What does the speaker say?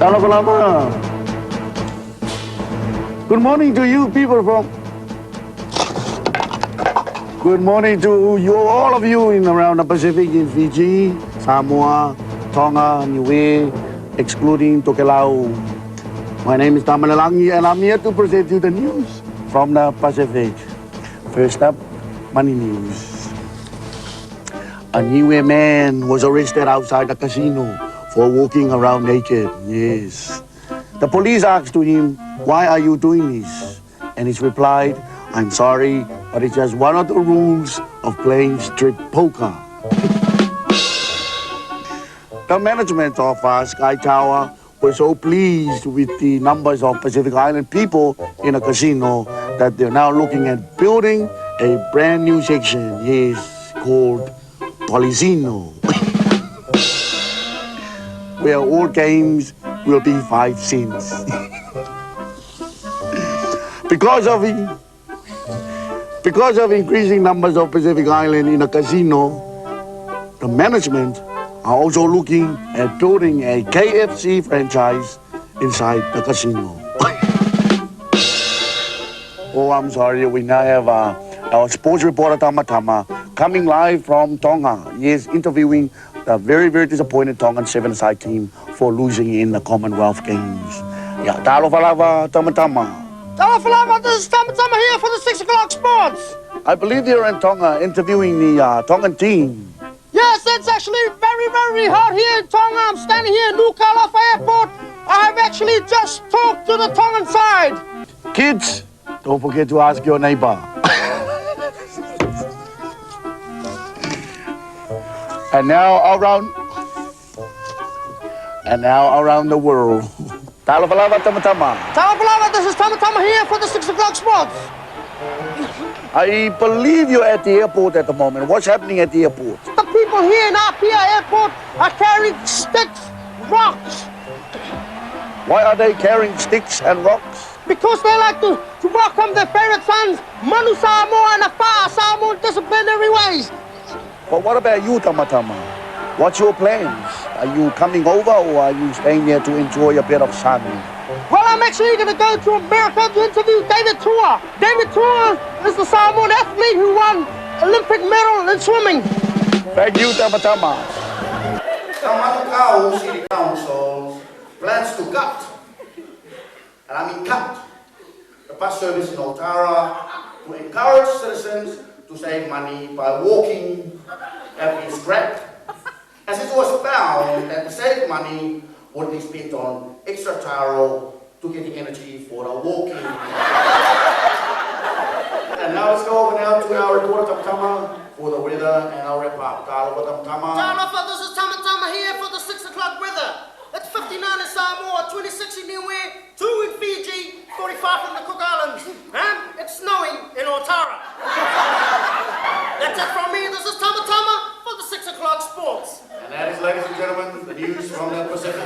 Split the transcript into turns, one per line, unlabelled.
Talabalaba. Good morning to you people from... Good morning to you, all of you in around the Pacific, in Fiji, Samoa, Tonga, Niue, excluding Tokelau. My name is Tamalalangi and I'm here to present you the news from the Pacific. First up, money news. A Niue man was arrested outside the casino for walking around naked. Yes. The police asked to him, "Why are you doing this?" And he replied, "I'm sorry, but it's just one of the rules of playing strip poker." The management of Sky Tower were so pleased with the numbers of Pacific Island people in a casino that they're now looking at building a brand new section, yes, called Policino, where all games will be 5 cents. Because of increasing numbers of Pacific Island in a casino, the management are also looking at building a KFC franchise inside the casino. Oh, I'm sorry, we now have our sports reporter Tuiātaga coming live from Tonga. Yes, interviewing the very, very disappointed Tongan 7-a-side team for losing in the Commonwealth Games. Yeah, talo falava Tuiātaga.
Talo falava, this is Tuiātaga here for the 6 o'clock sports.
I believe you're in Tonga interviewing the Tongan team.
Yes, it's actually very, very hot here in Tonga. I'm standing here in Nuku'alofa Airport. I've actually just talked to the Tongan side.
Kids, don't forget to ask your neighbor. And now around the world. Talo falava Tuiātaga.
Talo falava, this is Tuiātaga here for the 6 o'clock sports.
I believe you're at the airport at the moment. What's happening at the airport?
The people here in Apia Airport are carrying sticks, rocks.
Why are they carrying sticks and rocks?
Because they like to welcome their favorite sons, Manu Samoa and Afa Samoa, in disciplinary ways.
But what about you, Tuiātaga? What's your plans? Are you coming over or are you staying there to enjoy a bit of sun?
Well, I'm actually going to go to America to interview David Tuiātaga. David Tuiātaga is the Samoan athlete who won Olympic medal in swimming.
Thank you, Tuiātaga.
Tamatokau City Council plans to cut, and I mean cut, the bus service in Otara to encourage citizens to save money by walking have been scrapped, as it was found that the saved money would be spent on extra taro to get the energy for the walking. And now let's go over now to our reporter Tuiātaga for the weather and our wrap up. Tuiātaga.
Talofa, this is Tuiātaga here for the 6 o'clock weather. It's 59 in Samoa, 26 in Niue, 2 in Fiji, 45 in the Cook Islands, and it's snowing in Otara. That's it from me. This is Tuiātaga for the 6 o'clock sports.
And that is, ladies and gentlemen, the news from the Pacific.